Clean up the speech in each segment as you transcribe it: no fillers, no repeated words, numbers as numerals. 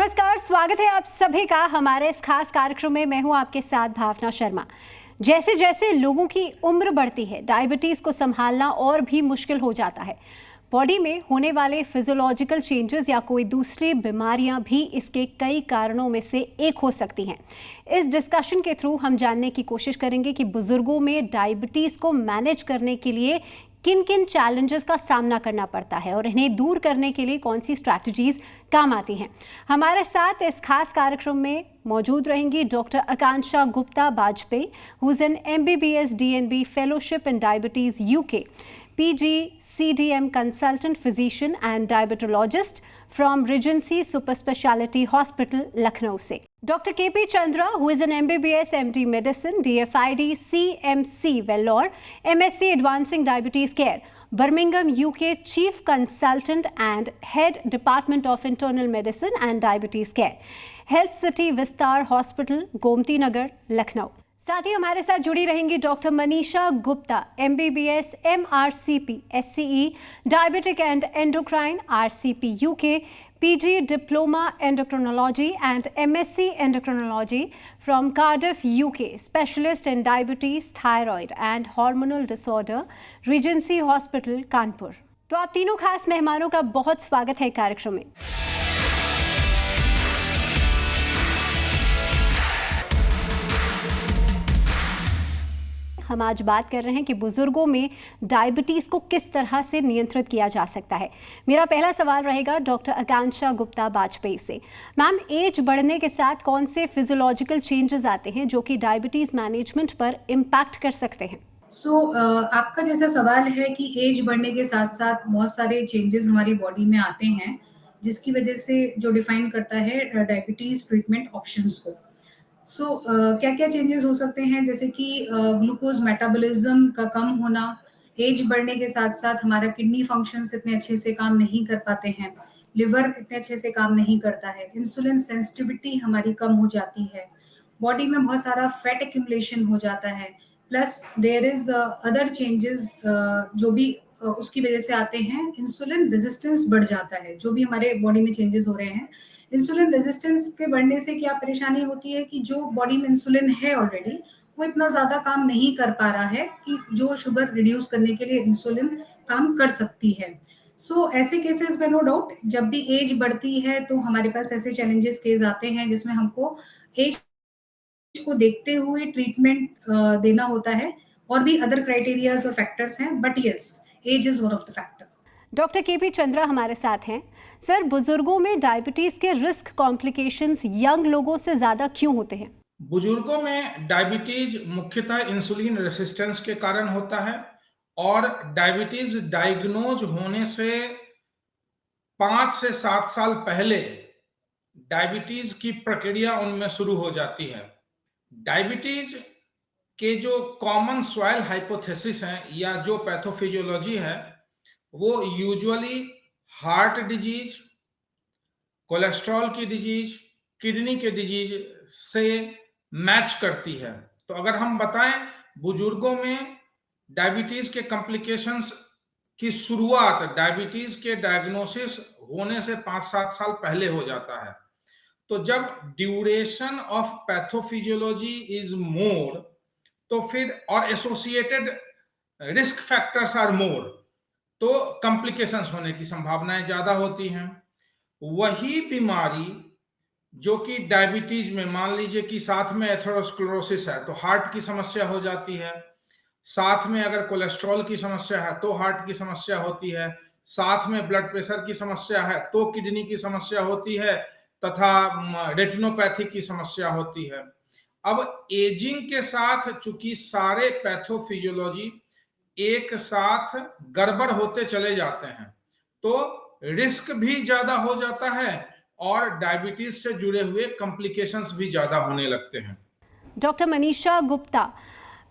नमस्कार, स्वागत है आप सभी का हमारे इस खास कार्यक्रम में। मैं हूं आपके साथ भावना शर्मा। जैसे जैसे लोगों की उम्र बढ़ती है, डायबिटीज को संभालना और भी मुश्किल हो जाता है। बॉडी में होने वाले फिजियोलॉजिकल चेंजेस या कोई दूसरी बीमारियां भी इसके कई कारणों में से एक हो सकती हैं। इस डिस्कशन के थ्रू हम जानने की कोशिश करेंगे कि बुजुर्गों में डायबिटीज को मैनेज करने के लिए किन किन चैलेंजेस का सामना करना पड़ता है और इन्हें दूर करने के लिए कौन सी स्ट्रैटेजीज काम आती हैं। हमारे साथ इस खास कार्यक्रम में मौजूद रहेंगी doctor Akanksha Gupta Bajpai, who is an MBBS DNB fellowship in diabetes UK, PG CDM consultant physician and diabetologist from Regency Super Speciality Hospital, Lucknow से। Doctor KP Chandra, who is an MBBS MD Medicine, DFID CMC Vellore, MSc Advancing Diabetes Care, Birmingham UK Chief Consultant and Head Department of Internal Medicine and Diabetes Care, Health City Vistar Hospital, Gomti Nagar, Lucknow. साथ ही हमारे साथ जुड़ी रहेंगी doctor Manisha Gupta, MBBS MRCP SCE diabetic and endocrine RCP UK, PG Diploma Endocrinology and MSc Endocrinology from Cardiff UK, Specialist in Diabetes, Thyroid and Hormonal Disorder, Regency Hospital, Kanpur. तो आप तीनों खास मेहमानों का बहुत स्वागत है कार्यक्रम में। हम आज बात कर रहे हैं कि बुजुर्गों में डायबिटीज़ को किस तरह से नियंत्रित किया जा सकता है। मेरा पहला सवाल रहेगा डॉक्टर आकांक्षा गुप्ता बाजपेयी से। मैम, एज बढ़ने के साथ कौन से फिजियोलॉजिकल चेंजेस आते हैं जो कि डायबिटीज़ मैनेजमेंट पर इम्पैक्ट कर सकते हैं? आपका जैसा सवाल है कि एज बढ़ने के साथ साथ बहुत सारे चेंजेस हमारी बॉडी में आते हैं, जिसकी वजह से जो डिफाइन करता है डायबिटीज ट्रीटमेंट ऑप्शंस को। क्या क्या चेंजेस हो सकते हैं, जैसे कि ग्लूकोज मेटाबॉलिज्म का कम होना। एज बढ़ने के साथ साथ हमारा किडनी फंक्शंस इतने अच्छे से काम नहीं कर पाते हैं, लिवर इतने अच्छे से काम नहीं करता है, इंसुलिन सेंसिटिविटी हमारी कम हो जाती है, बॉडी में बहुत सारा फैट एक्यूमुलेशन हो जाता है, plus there is other changes जो भी उसकी वजह से आते हैं। इंसुलिन रेजिस्टेंस बढ़ जाता है, जो भी हमारे बॉडी में चेंजेस हो रहे हैं। इंसुलिन रेजिस्टेंस के बढ़ने से क्या परेशानी होती है कि जो बॉडी में इंसुलिन है ऑलरेडी, वो इतना ज्यादा काम नहीं कर पा रहा है कि जो शुगर रिड्यूस करने के लिए इंसुलिन काम कर सकती है। ऐसे केसेस में नो डाउट जब भी एज बढ़ती है तो हमारे पास ऐसे चैलेंजेस केस आते हैं जिसमें हमको एज को देखते हुए ट्रीटमेंट देना होता है। और भी अदर क्राइटेरियाज और फैक्टर्स हैं, but yes, age is one of the factor. Doctor KP Chandra हमारे साथ हैं। सर, बुजुर्गों में डायबिटीज के रिस्क कॉम्प्लिकेशंस यंग लोगों से ज्यादा क्यों होते हैं? बुजुर्गों में डायबिटीज मुख्यतः इंसुलिन रेसिस्टेंस के कारण होता है और डायबिटीज डायग्नोज होने से 5 से 7 साल पहले डायबिटीज की प्रक्रिया उनमें शुरू हो जाती है। डायबिटीज के जो कॉमन सॉइल हाइपोथेसिस हैं या जो पैथोफिजियोलॉजी है, वो यूजुअली हार्ट डिजीज, कोलेस्ट्रॉल की डिजीज, किडनी के डिजीज से मैच करती है। तो अगर हम बताएं, बुजुर्गों में डायबिटीज के कॉम्प्लिकेशंस की शुरुआत डायबिटीज के डायग्नोसिस होने से 5-7 साल पहले हो जाता है। तो जब duration of pathophysiology is more, तो फिर और associated risk factors are more, तो कॉम्प्लिकेशंस होने की संभावनाएं ज्यादा होती हैं। वही बीमारी जो कि डायबिटीज में, मान लीजिए कि साथ में एथेरोस्क्लेरोसिस है तो हार्ट की समस्या हो जाती है, साथ में अगर कोलेस्ट्रॉल की समस्या है तो हार्ट की समस्या होती है, साथ में ब्लड प्रेशर की समस्या है तो किडनी की समस्या होती है, तथा रेटिनोपैथी की समस्या होती है। अब एजिंग के साथ चूंकि सारे पैथोफिजियोलॉजी एक साथ गड़बड़ होते चले जाते हैं, तो रिस्क भी ज्यादा हो जाता है और डायबिटीज से जुड़े हुए कॉम्प्लिकेशंस भी ज्यादा होने लगते हैं। डॉक्टर मनीषा गुप्ता,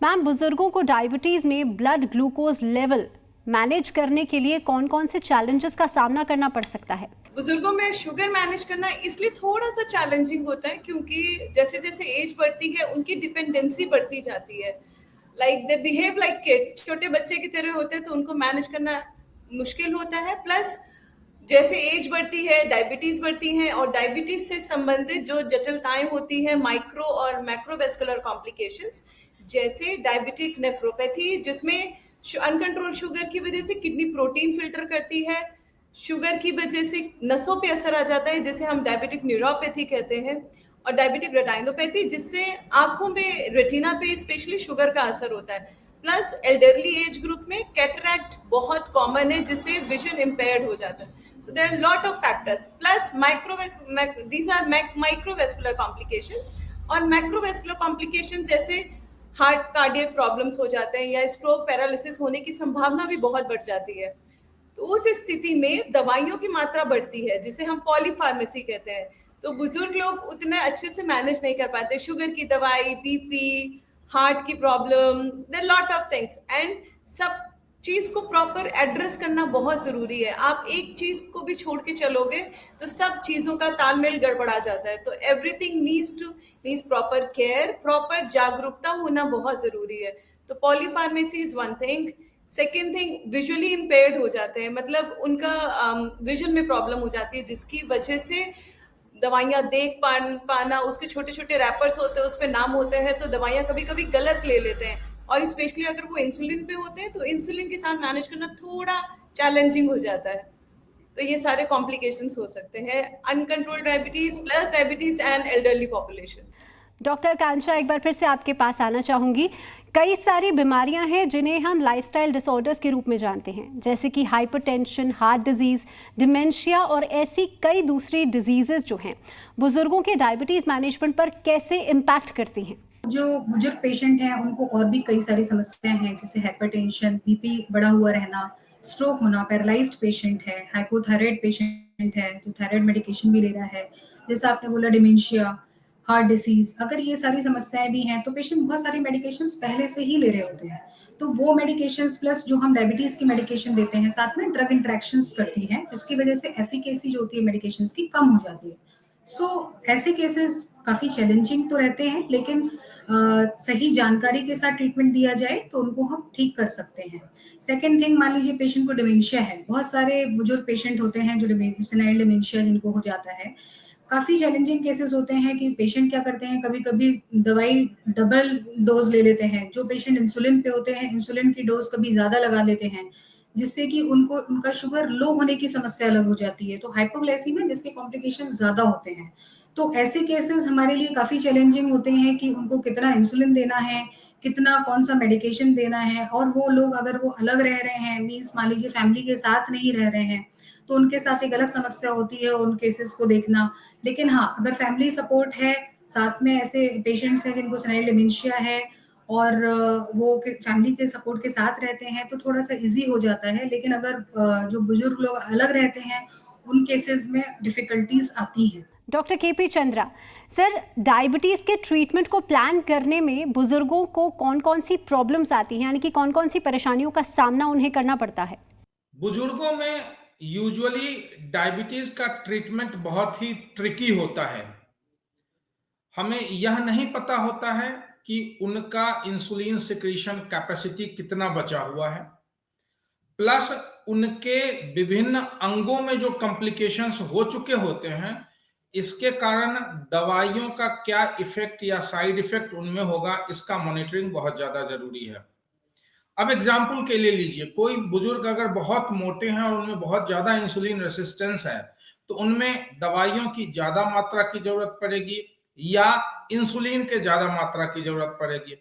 मैम, बुजुर्गों को डायबिटीज में ब्लड ग्लूकोज लेवल मैनेज करने के लिए कौन कौन से चैलेंजेस का सामना करना पड़ सकता है? बुजुर्गों में शुगर मैनेज करना इसलिए थोड़ा सा चैलेंजिंग होता है क्योंकि जैसे जैसे एज बढ़ती है उनकी डिपेंडेंसी बढ़ती जाती है। Like they behave like kids, छोटे बच्चे की तरह होते हैं, तो उनको मैनेज करना मुश्किल होता है। प्लस जैसे एज बढ़ती है, डायबिटीज बढ़ती है, और डायबिटीज से संबंधित जो जटिलताएं होती है, माइक्रो और मैक्रोवेस्कुलर कॉम्प्लिकेशंस, जैसे डायबिटिक नेफ्रोपैथी, जिसमें अनकंट्रोल शुगर की वजह से किडनी प्रोटीन फिल्टर करती है, शुगर की वजह से नसों पे असर आ जाता है, जिसे हम डायबिटिक न्यूरोपैथी कहते हैं, और डायबिटिक रेटाइनोपैथी, जिससे आंखों में, रेटिना पे स्पेशली शुगर का असर होता है। प्लस एल्डरली एज ग्रुप में कैटरैक्ट बहुत कॉमन है, जिससे विजन इम्पेयर्ड हो जाता है। So there are a lot of factors. Plus these are microvascular complications, और मैक्रोवेस्कुलर कॉम्प्लिकेशंस जैसे हार्ट कार्डियक प्रॉब्लम्स हो जाते हैं, या स्ट्रोक, पैरालिसिस होने की संभावना भी बहुत बढ़ जाती है। तो उस स्थिति में दवाइयों की मात्रा बढ़ती है, जिसे हम पॉलीफार्मेसी कहते हैं। तो बुजुर्ग लोग उतने अच्छे से मैनेज नहीं कर पाते, शुगर की दवाई, बीपी, हार्ट की problem, there lot of things, and सब चीज को प्रॉपर एड्रेस करना बहुत जरूरी है। आप एक चीज को भी छोड़ के चलोगे तो सब चीजों का तालमेल गड़बड़ा जाता है। तो everything needs proper care, proper जागरूकता होना बहुत जरूरी है। तो polypharmacy is one thing. Second thing, visually impaired हो जाते हैं, मतलब उनका विजन में प्रॉब्लम हो जाती है, जिसकी वजह से दवाइयाँ देख पाना, उसके छोटे छोटे रैपर्स होते हैं, उस पर नाम होते हैं, तो दवाइयाँ कभी कभी गलत ले लेते हैं, और स्पेशली अगर वो इंसुलिन पे होते हैं तो इंसुलिन के साथ मैनेज करना थोड़ा चैलेंजिंग हो जाता है। तो ये सारे कॉम्प्लिकेशंस हो सकते हैं, uncontrolled diabetes plus diabetes and elderly population. Doctor Kancha, एक बार फिर से आपके पास आना चाहूँगी। कई सारी बीमारियां हैं जिन्हें हम लाइफस्टाइल डिसऑर्डर्स के रूप में जानते हैं, जैसे कि हाइपरटेंशन, हार्ट डिजीज़, डिमेंशिया और ऐसी कई दूसरी डिजीज़ेस जो हैं, बुजुर्गों के डायबिटीज़ मैनेजमेंट पर कैसे इम्पैक्ट करती हैं? जो बुजुर्ग पेशेंट हैं उनको और भी कई सारी समस्याएं हैं, जैसे हाइपरटेंशन, बीपी बढ़ा हुआ रहना, स्ट्रोक होना, पैरालाइज्ड पेशेंट है, हाइपोथायराइड पेशेंट है जो थायराइड मेडिकेशन भी ले रहा है, जैसा आपने बोला डिमेंशिया, हार्ट डिसीज, अगर ये सारी समस्याएं भी हैं तो पेशेंट बहुत सारी मेडिकेशंस पहले से ही ले रहे होते हैं। तो वो मेडिकेशंस प्लस जो हम डायबिटीज की मेडिकेशन देते हैं, साथ में ड्रग इंटरेक्शंस करती हैं, जिसकी वजह से एफिकेसी जो होती है मेडिकेशंस की कम हो जाती है। ऐसे केसेस काफी चैलेंजिंग तो रहते हैं, लेकिन सही जानकारी के साथ ट्रीटमेंट दिया जाए तो उनको हम ठीक कर सकते हैं। सेकेंड थिंग, मान लीजिए पेशेंट को डिमेंशिया है, बहुत सारे बुजुर्ग पेशेंट होते हैं जो सेनाइल डिमेंशिया जिनको हो जाता है। काफी चैलेंजिंग केसेस होते हैं कि पेशेंट क्या करते हैं, कभी कभी दवाई डबल डोज ले लेते हैं। जो पेशेंट इंसुलिन पे होते हैं, इंसुलिन की डोज कभी ज्यादा लगा लेते हैं, जिससे कि उनको उनका शुगर लो होने की समस्या अलग हो जाती है, तो हाइपोग्लाइसीमिया, जिसके कॉम्प्लिकेशन ज्यादा होते हैं। तो ऐसे केसेस हमारे लिए काफी चैलेंजिंग होते हैं कि उनको कितना इंसुलिन देना है, कितना कौन सा मेडिकेशन देना है, और वो लोग अगर वो अलग रह रहे हैं, मीन्स मान लीजिए फैमिली के साथ नहीं रह रहे हैं, तो उनके साथ एक अलग समस्या होती है उन केसेस को देखना। लेकिन हाँ, अगर फैमिली सपोर्ट है, साथ में ऐसे पेशेंट्स हैं जिनको सेनाइल डिमेंशिया है और वो फैमिली के सपोर्ट के साथ रहते हैं, तो थोड़ा सा इजी हो जाता है। लेकिन अगर जो बुजुर्ग लोग अलग रहते हैं, उन केसेस में डिफिकल्टीज आती हैं। Doctor KP Chandra sir, diabetes के ट्रीटमेंट को प्लान करने में बुजुर्गों को कौन कौन सी प्रॉब्लम्स आती हैं, यानी कि कौन कौन सी परेशानियों का सामना उन्हें करना पड़ता है? बुजुर्गों में यूजुअली डायबिटीज का ट्रीटमेंट बहुत ही ट्रिकी होता है। हमें यह नहीं पता होता है कि उनका इंसुलिन सिक्रीशन कैपेसिटी कितना बचा हुआ है, प्लस उनके विभिन्न अंगों में जो कॉम्प्लिकेशंस हो चुके होते हैं, इसके कारण दवाइयों का क्या इफेक्ट या साइड इफेक्ट उनमें होगा, इसका मॉनिटरिंग बहुत ज्यादा जरूरी है। अब एग्जाम्पल के लिए लीजिए, कोई बुजुर्ग अगर बहुत मोटे हैं और उनमें बहुत ज्यादा इंसुलिन रेसिस्टेंस है, तो उनमें दवाइयों की ज्यादा मात्रा की जरूरत पड़ेगी या इंसुलिन के ज्यादा मात्रा की जरूरत पड़ेगी।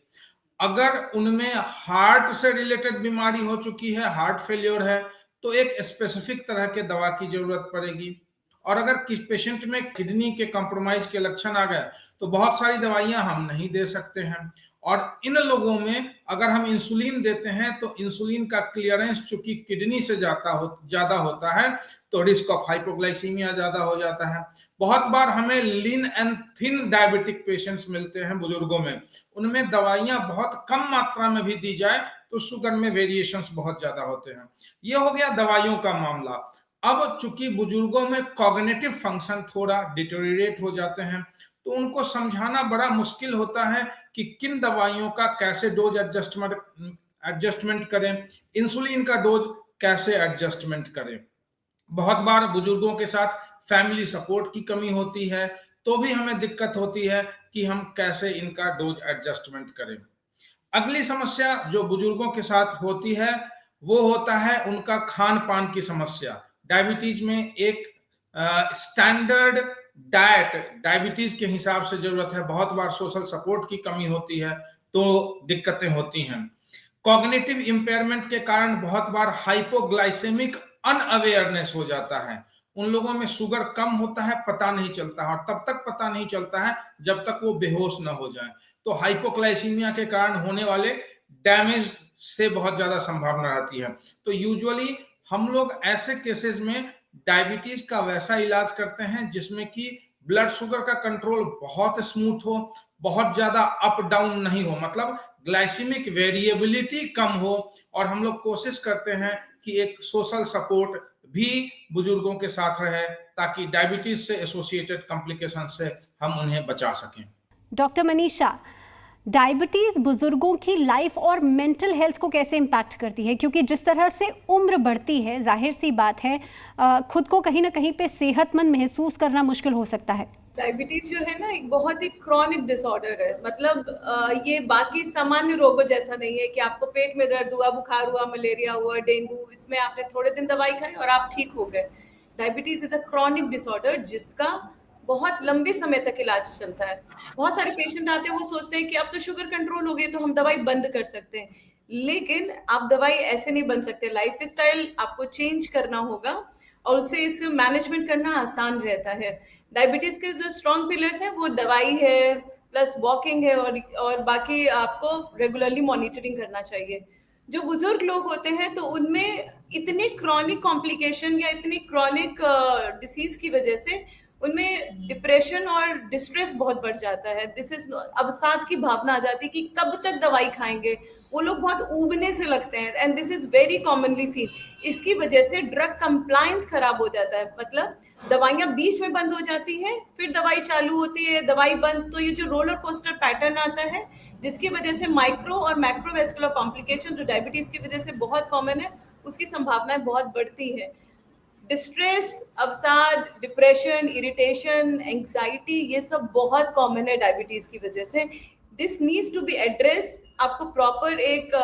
अगर उनमें हार्ट से रिलेटेड बीमारी हो चुकी है, हार्ट फेलियर है, तो एक स्पेसिफिक तरह के दवा की जरूरत पड़ेगी। और अगर किस पेशेंट में किडनी के कॉम्प्रोमाइज के लक्षण आ गए, तो बहुत सारी दवाइयां हम नहीं दे सकते हैं। और इन लोगों में अगर हम इंसुलिन देते हैं तो इंसुलिन का क्लियरेंस चूंकि किडनी से ज्यादा होता है, तो रिस्क ऑफ हाइपोग्लाइसीमिया ज्यादा हो जाता है। बहुत बार हमें lean and thin diabetic patients मिलते हैं बुजुर्गों में, उनमें दवाइयां बहुत कम मात्रा में भी दी जाए तो शुगर में वेरिएशंस बहुत ज्यादा होते हैं। ये हो गया दवाइयों का मामला। अब चूंकि बुजुर्गों में कॉग्निटिव फंक्शन थोड़ा डिटेरियोरेट हो जाते हैं, तो उनको समझाना बड़ा मुश्किल होता है कि किन दवाइयों का कैसे डोज एडजस्टमेंट करें, इंसुलिन का डोज कैसे एडजस्टमेंट करें। बहुत बार बुजुर्गों के साथ फैमिली सपोर्ट की कमी होती है, तो भी हमें दिक्कत होती है कि हम कैसे इनका डोज एडजस्टमेंट करें। अगली समस्या जो बुजुर्गों के साथ होती है वो होता है उनका खान पान की समस्या। डायबिटीज में एक स्टैंडर्ड डाइट डायबिटीज के हिसाब से जरूरत है। बहुत बार सोशल सपोर्ट की कमी होती है तो दिक्कतें होती हैं। कॉग्निटिव इंपेयरमेंट के कारण बहुत बार हाइपोग्लाइसेमिक अनअवेयरनेस हो जाता है। उन लोगों में शुगर कम होता है, पता नहीं चलता है, और तब तक पता नहीं चलता है जब तक वो बेहोश ना हो जाए। तो हाइपोग्लाइसीमिया के कारण होने वाले डैमेज से बहुत ज्यादा संभावना रहती है। तो यूजुअली हम लोग ऐसे केसेस में डायबिटीज का वैसा इलाज करते हैं जिसमें कि ब्लड शुगर का कंट्रोल बहुत स्मूथ हो, बहुत ज्यादा अप डाउन नहीं हो, मतलब ग्लाइसेमिक वेरिएबिलिटी कम हो। और हम लोग कोशिश करते हैं कि एक सोशल सपोर्ट भी बुजुर्गों के साथ रहे ताकि डायबिटीज से एसोसिएटेड कॉम्प्लिकेशन से हम उन्हें बचा सकें। डॉक्टर मनीषा, डायबिटीज बुजुर्गों की लाइफ और मेंटल हेल्थ को कैसे इम्पैक्ट करती है? क्योंकि जिस तरह से उम्र बढ़ती है, जाहिर सी बात है खुद को कहीं ना कहीं पे सेहतमंद महसूस करना मुश्किल हो सकता है। डायबिटीज जो है ना एक बहुत ही क्रॉनिक डिसऑर्डर है। मतलब ये बाकी सामान्य रोगों जैसा नहीं है कि आपको पेट में दर्द हुआ, बुखार हुआ, मलेरिया हुआ, डेंगू, इसमें आपने थोड़े दिन दवाई खाई और आप ठीक हो गए। Diabetes is a chronic disorder जिसका बहुत लंबे समय तक इलाज चलता है। बहुत सारे पेशेंट आते हैं, वो सोचते हैं कि अब तो शुगर कंट्रोल हो गई तो हम दवाई बंद कर सकते हैं, लेकिन आप दवाई ऐसे नहीं बंद सकते। लाइफ स्टाइल आपको चेंज करना होगा और उससे इस मैनेजमेंट करना आसान रहता है। डायबिटीज के जो स्ट्रॉन्ग पिलर्स हैं वो दवाई है प्लस वॉकिंग है और बाकी आपको रेगुलरली मॉनिटरिंग करना चाहिए। जो बुजुर्ग लोग होते हैं तो उनमें इतनी क्रॉनिक कॉम्प्लिकेशन या इतनी क्रॉनिक डिसीज की वजह से उनमें डिप्रेशन और डिस्ट्रेस बहुत बढ़ जाता है। दिस इज अवसाद की भावना आ जाती है कि कब तक दवाई खाएंगे। वो लोग बहुत ऊबने से लगते हैं and this is very commonly seen. इसकी वजह से ड्रग कंप्लायंस खराब हो जाता है, मतलब दवाइयां बीच में बंद हो जाती हैं, फिर दवाई चालू होती है, दवाई बंद। तो ये जो रोलर कोस्टर पैटर्न आता है जिसकी वजह से माइक्रो और मैक्रोवेस्कुलर कॉम्प्लिकेशन जो डायबिटीज की वजह से बहुत कॉमन है, उसकी संभावनाएं बहुत बढ़ती है। डिस्ट्रेस, अवसाद, डिप्रेशन, इरिटेशन, एंग्जाइटी, ये सब बहुत कॉमन है डायबिटीज की वजह से। This needs to be address. आपको प्रॉपर एक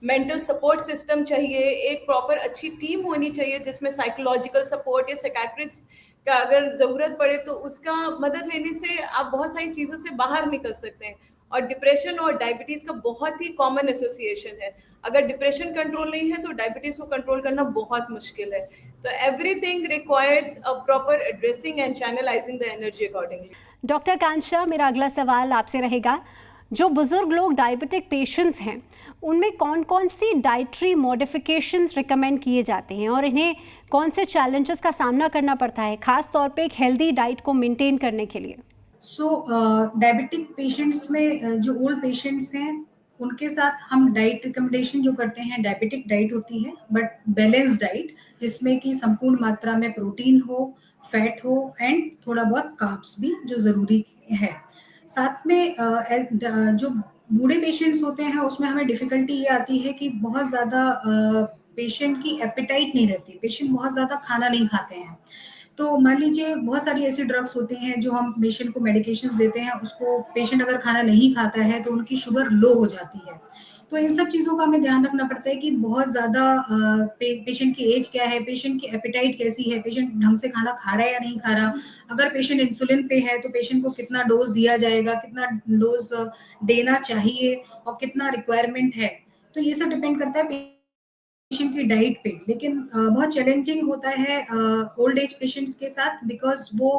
मेंटल सपोर्ट सिस्टम चाहिए, एक प्रॉपर अच्छी टीम होनी चाहिए जिसमें साइकोलॉजिकल सपोर्ट या साइकेट्रिस्ट का अगर ज़रूरत पड़े तो उसका मदद लेने से आप बहुत सारी चीज़ों से बाहर निकल सकते हैं। और डिप्रेशन और डायबिटीज़ का बहुत ही कॉमन एसोसिएशन है। अगर डिप्रेशन कंट्रोल नहीं है तो डायबिटीज़ को कंट्रोल करना बहुत मुश्किल है। तो everything requires a proper addressing and channelizing the energy accordingly. Doctor Kansha, मेरा अगला सवाल आपसे रहेगा, जो बुजुर्ग लोग डायबिटिक पेशेंट्स हैं उनमें कौन कौन सी डाइटरी मॉडिफिकेशंस रिकमेंड किए जाते हैं और इन्हें कौन से चैलेंजेस का सामना करना पड़ता है, खास तौर पे एक हेल्दी डाइट को मेंटेन करने के लिए? डायबिटिक पेशेंट्स में जो ओल्ड पेशेंट्स हैं उनके साथ हम डाइट रिकमेंडेशन जो करते हैं, डायबिटिक डाइट होती है बट बैलेंस डाइट, जिसमें कि संपूर्ण मात्रा में प्रोटीन हो, फैट हो एंड थोड़ा बहुत कार्ब्स भी जो ज़रूरी है। साथ में जो बूढ़े पेशेंट्स होते हैं उसमें हमें डिफ़िकल्टी ये आती है कि बहुत ज़्यादा पेशेंट की एपेटाइट नहीं रहती, पेशेंट बहुत ज़्यादा खाना नहीं खाते हैं। तो मान लीजिए बहुत सारी ऐसी ड्रग्स होती हैं जो हम पेशेंट को मेडिकेशंस देते हैं, उसको पेशेंट अगर खाना नहीं खाता है तो उनकी शुगर लो हो जाती है। तो इन सब चीज़ों का हमें ध्यान रखना पड़ता है कि बहुत ज़्यादा पेशेंट की एज क्या है, पेशेंट की एपेटाइट कैसी है, पेशेंट ढंग से खाना खा रहा है या नहीं खा रहा। अगर पेशेंट इंसुलिन पे है तो पेशेंट को कितना डोज दिया जाएगा, कितना डोज देना चाहिए और कितना रिक्वायरमेंट है। तो ये सब डिपेंड करता है पेशेंट की डाइट पे। लेकिन बहुत चैलेंजिंग होता है ओल्ड एज पेशेंट्स के साथ, बिकॉज वो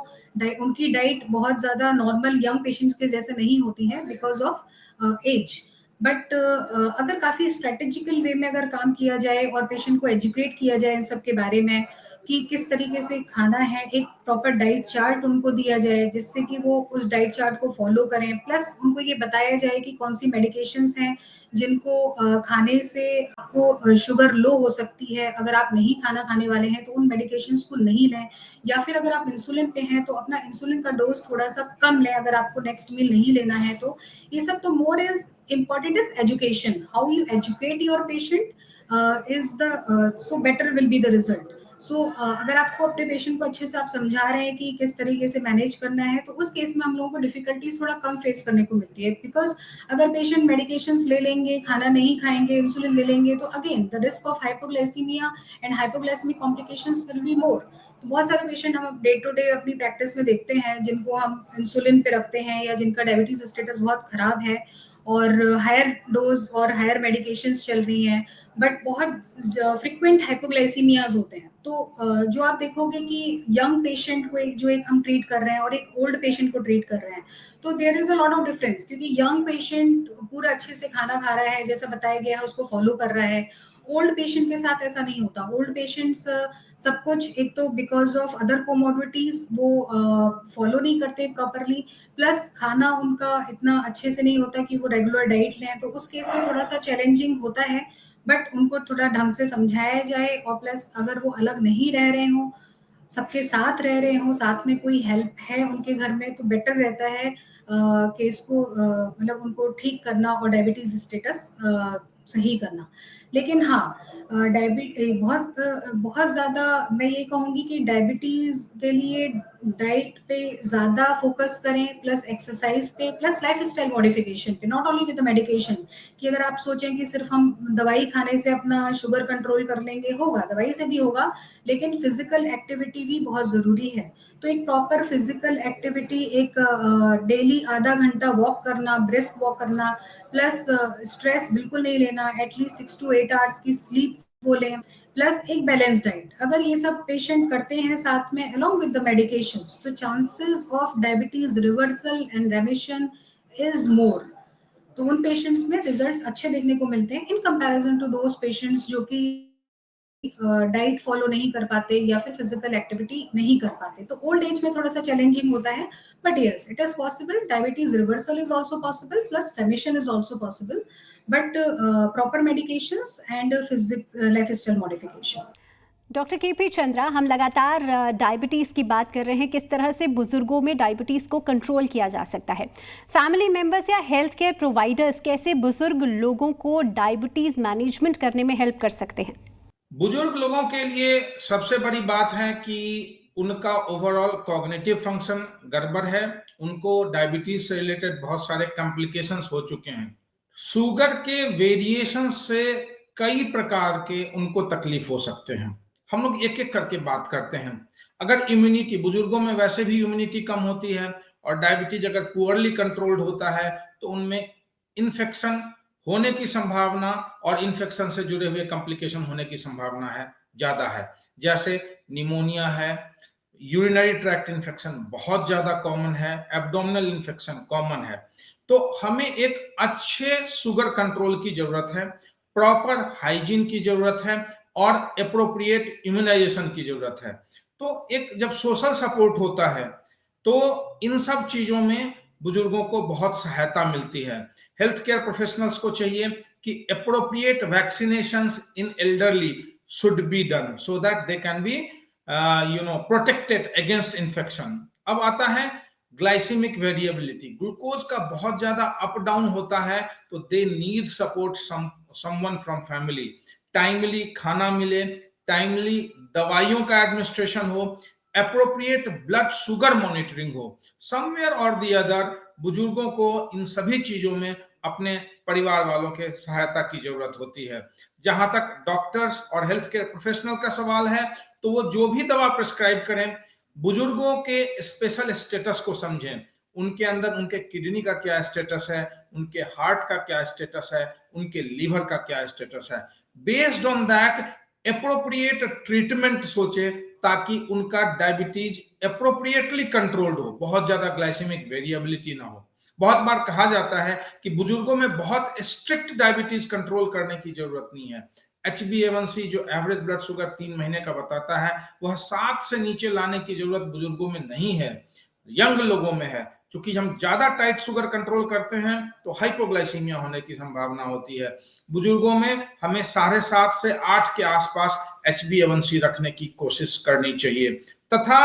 उनकी डाइट बहुत ज़्यादा नॉर्मल यंग पेशेंट्स के जैसे नहीं होती है बिकॉज ऑफ एज। बट अगर काफ़ी स्ट्रेटेजिकल वे में अगर काम किया जाए और पेशेंट को एजुकेट किया जाए इन सब के बारे में कि किस तरीके से खाना है, एक प्रॉपर डाइट चार्ट उनको दिया जाए जिससे कि वो उस डाइट चार्ट को फॉलो करें, प्लस उनको ये बताया जाए कि कौन सी मेडिकेशंस हैं जिनको खाने से आपको शुगर लो हो सकती है। अगर आप नहीं खाना खाने वाले हैं तो उन मेडिकेशंस को नहीं लें, या फिर अगर आप इंसुलिन पे हैं तो अपना इंसुलिन का डोज थोड़ा सा कम लें अगर आपको नेक्स्ट मील नहीं लेना है तो। ये सब तो more is important is education, how you educate your patient is the so better will be the result. So अगर आपको अपने पेशेंट को अच्छे से आप समझा रहे हैं कि किस तरीके से मैनेज करना है, तो उस केस में हम लोगों को डिफिकल्टीज थोड़ा कम फेस करने को मिलती है, बिकॉज अगर पेशेंट मेडिकेशंस ले लेंगे, खाना नहीं खाएंगे, इंसुलिन ले लेंगे, तो again the risk of hypoglycaemia and hypoglycaemic complications will be more. तो बहुत सारे पेशेंट हम डे टू डे अपनी प्रैक्टिस में देखते हैं जिनको हम इंसुलिन पे रखते हैं या जिनका डायबिटीज स्टेटस बहुत खराब है और हायर डोज और हायर मेडिकेशंस चल रही हैं, बट बहुत फ्रिक्वेंट हाइपोग्लाइसीमियाज होते हैं। तो जो आप देखोगे कि यंग पेशेंट को जो एक हम ट्रीट कर रहे हैं और एक ओल्ड पेशेंट को ट्रीट कर रहे हैं, तो there is a lot of difference, क्योंकि यंग पेशेंट पूरा अच्छे से खाना खा रहा है, जैसा बताया गया है उसको फॉलो कर रहा है। ओल्ड पेशेंट के साथ ऐसा नहीं होता। ओल्ड पेशेंट्स सब कुछ, एक तो बिकॉज ऑफ अदर कोमोर्बिडिटीज वो फॉलो नहीं करते प्रॉपरली, प्लस खाना उनका इतना अच्छे से नहीं होता कि वो रेगुलर डाइट लें, तो उस केस में थोड़ा सा चैलेंजिंग होता है। बट उनको थोड़ा ढंग से समझाया जाए, और प्लस अगर वो अलग नहीं रह रहे हों, सबके साथ रह रहे हों, साथ में कोई हेल्प है उनके घर में, तो बेटर रहता है केस को मतलब उनको ठीक करना और डायबिटीज स्टेटस सही करना। लेकिन हाँ, बहुत ज़्यादा मैं ये कहूँगी कि डायबिटीज़ के लिए डाइट पे ज़्यादा फोकस करें, प्लस एक्सरसाइज पे, प्लस लाइफस्टाइल मॉडिफिकेशन पे, not only with the medication. कि अगर आप सोचें कि सिर्फ हम दवाई खाने से अपना शुगर कंट्रोल कर लेंगे, होगा, दवाई से भी होगा, लेकिन फिजिकल एक्टिविटी भी बहुत ज़रूरी है। तो एक प्रॉपर फिजिकल एक्टिविटी, एक डेली आधा घंटा वॉक करना, ब्रिस्क वॉक करना, प्लस स्ट्रेस बिल्कुल नहीं लेना, एटलीस्ट 6 to 8 आवर्स की स्लीप वो लें, प्लस एक बैलेंस डाइट। अगर ये सब पेशेंट करते हैं साथ में अलोंग विद द मेडिकेशंस, तो chances of diabetes reversal and रेमिशन is more. तो उन पेशेंट्स में रिजल्ट्स अच्छे देखने को मिलते हैं in comparison to those patients जो कि डाइट फॉलो नहीं कर पाते या फिर फिजिकल एक्टिविटी नहीं कर पाते। तो ओल्ड एज में थोड़ा सा चैलेंजिंग होता है, but yes, it is possible. Diabetes reversal is also possible, plus रेमिशन is also possible, but proper medications and lifestyle modification. Doctor KP Chandra, हम लगातार डायबिटीज़ की बात कर रहे हैं, किस तरह से बुजुर्गों में डायबिटीज़ को कंट्रोल किया जा सकता है। फैमिली मेंबर्स या हेल्थ केयर प्रोवाइडर्स कैसे बुजुर्ग लोगों को डायबिटीज़ मैनेजमेंट करने में हेल्प कर सकते हैं? बुजुर्ग लोगों के लिए सबसे बड़ी बात है कि उनका ओवरऑल कॉग्निटिव फंक्शन गड़बड़ है। उनको डायबिटीज से रिलेटेड बहुत सारे कॉम्प्लिकेशंस हो चुके हैं। शुगर के वेरिएशन से कई प्रकार के उनको तकलीफ हो सकते हैं। हम लोग एक एक करके बात करते हैं। अगर इम्यूनिटी, बुजुर्गों में वैसे भी इम्यूनिटी कम होती है, और डायबिटीज अगर पुअरली कंट्रोल्ड होता है तो उनमें इन्फेक्शन होने की संभावना और इन्फेक्शन से जुड़े हुए कॉम्प्लिकेशन होने की संभावना है ज्यादा है। जैसे निमोनिया है, यूरिनरी ट्रैक्ट इन्फेक्शन बहुत ज्यादा कॉमन है, एब्डोमिनल इन्फेक्शन कॉमन है। तो हमें एक अच्छे शुगर कंट्रोल की जरूरत है, प्रॉपर हाइजीन की जरूरत है, और अप्रोप्रिएट इम्यूनाइजेशन की जरूरत है। तो एक जब सोशल सपोर्ट होता है तो इन सब चीजों में बुजुर्गों को बहुत सहायता मिलती है। हेल्थ केयर प्रोफेशनल्स को चाहिए कि appropriate vaccinations in elderly should be done so that they can be protected against infection. अब आता है ग्लाइसेमिक वेरिएबिलिटी। ग्लूकोज का बहुत ज्यादा अप डाउन होता है, तो they need support someone from family. Timely खाना मिले, टाइमली दवाइयों का एडमिनिस्ट्रेशन हो, अप्रोप्रिएट ब्लड शुगर मॉनिटरिंग हो। समवेयर और द अदर बुजुर्गों को इन सभी चीजों में अपने परिवार वालों के सहायता की जरूरत होती है। जहां तक डॉक्टर्स और हेल्थ केयर प्रोफेशनल का सवाल है, तो वो जो भी दवा प्रिस्क्राइब करें, बुजुर्गों के स्पेशल स्टेटस को समझें। उनके अंदर उनके किडनी का क्या स्टेटस है, उनके हार्ट का क्या स्टेटस है, उनके लीवर का क्या स्टेटस है। Based on that appropriate treatment सोचे, ताकि उनका डायबिटीज अप्रोप्रिएटली कंट्रोल्ड हो, बहुत ज्यादा ग्लाइसेमिक वेरिएबिलिटी ना हो। बहुत बार कहा जाता है कि बुजुर्गों में बहुत स्ट्रिक्ट डायबिटीज कंट्रोल करने की जरूरत नहीं है। HbA1c जो एवरेज ब्लड शुगर 3 महीने का बताता है, वह 7 से नीचे लाने की जरूरत बुजुर्गों में नहीं है, यंग लोगों में है। क्योंकि हम ज्यादा टाइट शुगर कंट्रोल करते हैं तो हाइपोग्लाइसीमिया होने की संभावना होती है। बुजुर्गों में हमें 7.5 से 8 के आसपास HbA1c रखने की कोशिश करनी चाहिए। तथा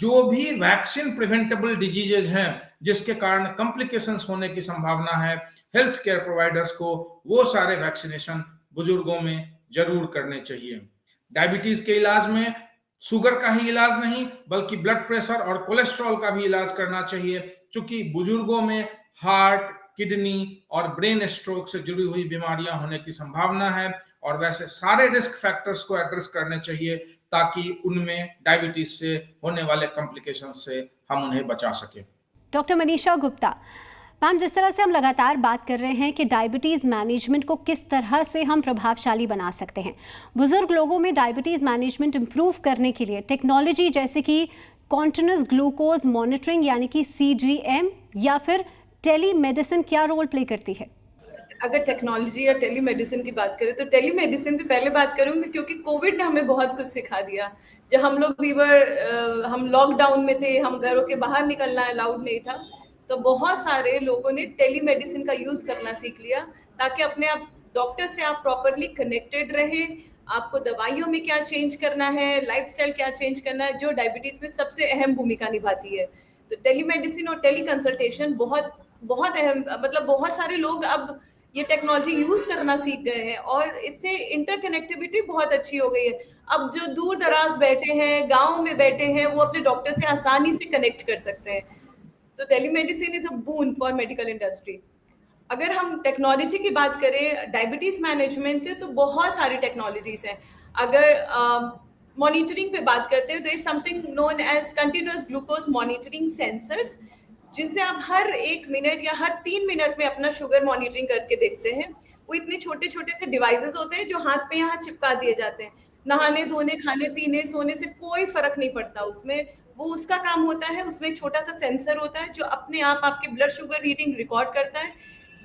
जो भी वैक्सीन प्रिवेंटेबल डिजीजेज हैं जिसके कारण कॉम्प्लिकेशंस होने की संभावना है, हेल्थ केयर प्रोवाइडर्स को वो सारे वैक्सीनेशन बुजुर्गों में जरूर करने चाहिए। डायबिटीज के इलाज में शुगर का ही इलाज नहीं बल्कि ब्लड प्रेशर और कोलेस्ट्रॉल का भी इलाज करना चाहिए, क्योंकि बुजुर्गों में हार्ट, किडनी और ब्रेन स्ट्रोक से जुड़ी हुई बीमारियां होने की संभावना है, और वैसे सारे रिस्क फैक्टर्स को एड्रेस करने चाहिए ताकि उनमें डायबिटीज से होने वाले कॉम्प्लिकेशन से हम उन्हें बचा सकें। डॉक्टर मनीषा गुप्ता, मैम, जिस तरह से हम लगातार बात कर रहे हैं कि डायबिटीज़ मैनेजमेंट को किस तरह से हम प्रभावशाली बना सकते हैं, बुजुर्ग लोगों में डायबिटीज़ मैनेजमेंट इम्प्रूव करने के लिए टेक्नोलॉजी जैसे कि कॉन्टिन्यूस ग्लूकोज मॉनिटरिंग यानी कि CGM या फिर टेलीमेडिसिन क्या रोल प्ले करती है? अगर टेक्नोलॉजी या टेलीमेडिसिन की बात करें तो टेलीमेडिसिन पे पहले बात करूंगी, क्योंकि कोविड ने हमें बहुत कुछ सिखा दिया। जब हम लोग हम लॉकडाउन में थे, हम घरों के बाहर निकलना अलाउड नहीं था, तो बहुत सारे लोगों ने टेलीमेडिसिन का यूज करना सीख लिया, ताकि अपने आप डॉक्टर से आप प्रॉपरली कनेक्टेड रहें। आपको दवाइयों में क्या चेंज करना है, लाइफस्टाइल क्या चेंज करना है, जो डायबिटीज में सबसे अहम भूमिका निभाती है। तो टेलीमेडिसिन और टेली कंसल्टेशन बहुत बहुत अहम, मतलब बहुत सारे लोग अब ये टेक्नोलॉजी यूज करना सीख गए हैं और इससे इंटरकनेक्टिविटी बहुत अच्छी हो गई है। अब जो दूर दराज बैठे हैं, गांव में बैठे हैं, वो अपने डॉक्टर से आसानी से कनेक्ट कर सकते हैं। तो telemedicine is a boon for medical industry. अगर हम टेक्नोलॉजी की बात करें डायबिटीज मैनेजमेंट के, तो बहुत सारी टेक्नोलॉजीज हैं। अगर मॉनिटरिंग पे बात करते हैं तो is something known as continuous glucose monitoring sensors, जिनसे आप हर 1 मिनट या हर 3 मिनट में अपना शुगर मॉनिटरिंग करके देखते हैं। वो इतने छोटे छोटे से डिवाइसेस होते हैं जो हाथ पे यहाँ चिपका दिए जाते हैं। नहाने धोने, खाने पीने, सोने से कोई फर्क नहीं पड़ता उसमें। वो उसका काम होता है, उसमें एक छोटा सा सेंसर होता है जो अपने आप आपके ब्लड शुगर रीडिंग रिकॉर्ड करता है।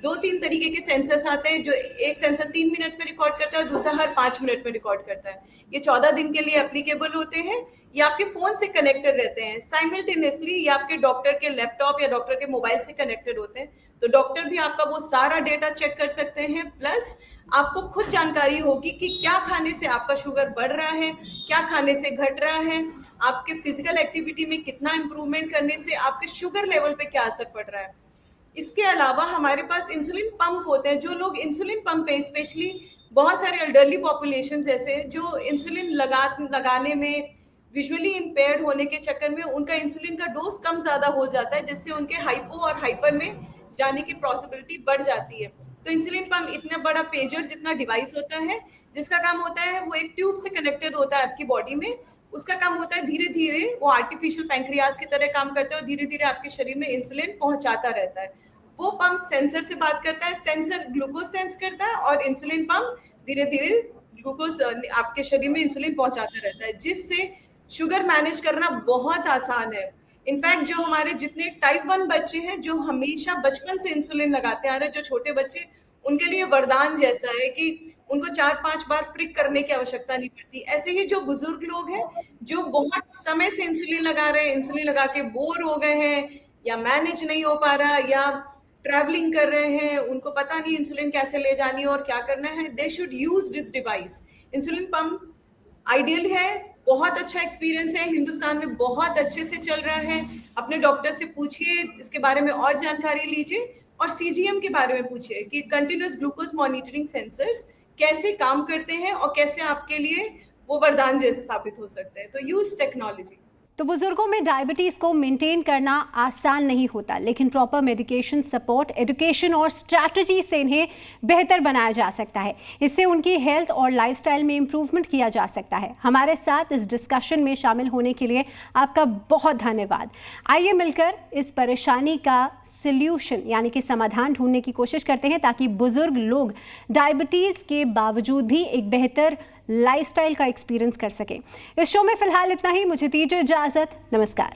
2-3 तरीके के सेंसर्स आते हैं, जो एक सेंसर 3 मिनट में रिकॉर्ड करता है, दूसरा हर 5 मिनट में रिकॉर्ड करता है। ये 14 दिन के लिए एप्लीकेबल होते हैं। ये आपके फोन से कनेक्टेड रहते हैं साइमल्टेनियसली, ये आपके डॉक्टर के लैपटॉप या डॉक्टर के मोबाइल से कनेक्टेड होते हैं। तो डॉक्टर भी आपका वो सारा डेटा चेक कर सकते हैं, प्लस आपको खुद जानकारी होगी कि क्या खाने से आपका शुगर बढ़ रहा है, क्या खाने से घट रहा है, आपके फिजिकल एक्टिविटी में कितना इंप्रूवमेंट करने से आपके शुगर लेवल पे क्या असर पड़ रहा है। इसके अलावा हमारे पास इंसुलिन पंप होते हैं। जो लोग इंसुलिन पंप पे, स्पेशली बहुत सारे एल्डरली पॉपुलेशन जैसे, जो इंसुलिन लगाने में विजुअली इम्पेयर्ड होने के चक्कर में उनका इंसुलिन का डोज कम ज्यादा हो जाता है, जिससे उनके हाइपो और हाइपर में जाने की पॉसिबिलिटी बढ़ जाती है। तो इंसुलिन पंप इतना बड़ा पेजर जितना डिवाइस होता है, जिसका काम होता है वो एक ट्यूब से कनेक्टेड होता है आपकी बॉडी में। उसका काम होता है धीरे धीरे, वो आर्टिफिशियल पैंक्रियाज की तरह काम करता है और धीरे धीरे आपके शरीर में इंसुलिन पहुंचाता रहता है। वो पंप सेंसर से बात करता है, सेंसर ग्लूकोज सेंस करता है और इंसुलिन पंप धीरे धीरे ग्लूकोज आपके शरीर में इंसुलिन पहुंचाता रहता है, जिससे शुगर मैनेज करना बहुत आसान है। इनफैक्ट जो हमारे जितने टाइप 1 बच्चे हैं, जो हमेशा बचपन से इंसुलिन लगाते आ रहे हैं, जो छोटे बच्चे, उनके लिए वरदान जैसा है कि उनको 4-5 बार प्रिक करने की आवश्यकता नहीं पड़ती। ऐसे ही जो बुजुर्ग लोग हैं, जो बहुत समय से इंसुलिन लगा रहे हैं, इंसुलिन लगा के बोर हो गए हैं या मैनेज नहीं हो पा रहा, या ट्रैवलिंग कर रहे हैं, उनको पता नहीं इंसुलिन कैसे ले जानी है और क्या करना है, they should use this device. Insulin pump ideal है, बहुत अच्छा एक्सपीरियंस है, हिंदुस्तान में बहुत अच्छे से चल रहा है। अपने डॉक्टर से पूछिए, इसके बारे में और जानकारी लीजिए, और CGM के बारे में पूछिए कि कंटिन्यूअस ग्लूकोज मॉनिटरिंग सेंसर्स कैसे काम करते हैं और कैसे आपके लिए वो वरदान जैसे साबित हो सकते हैं। तो यूज टेक्नोलॉजी। तो बुजुर्गों में डायबिटीज़ को मेंटेन करना आसान नहीं होता, लेकिन प्रॉपर मेडिकेशन सपोर्ट, एजुकेशन और स्ट्रैटेजी से इन्हें बेहतर बनाया जा सकता है। इससे उनकी हेल्थ और लाइफस्टाइल में इम्प्रूवमेंट किया जा सकता है। हमारे साथ इस डिस्कशन में शामिल होने के लिए आपका बहुत धन्यवाद। आइए मिलकर इस परेशानी का सल्यूशन यानी कि समाधान ढूंढने की कोशिश करते हैं, ताकि बुजुर्ग लोग डायबिटीज़ के बावजूद भी एक बेहतर लाइफस्टाइल का एक्सपीरियंस कर सकें। इस शो में फिलहाल इतना ही। मुझे दीजिए इजाजत। नमस्कार।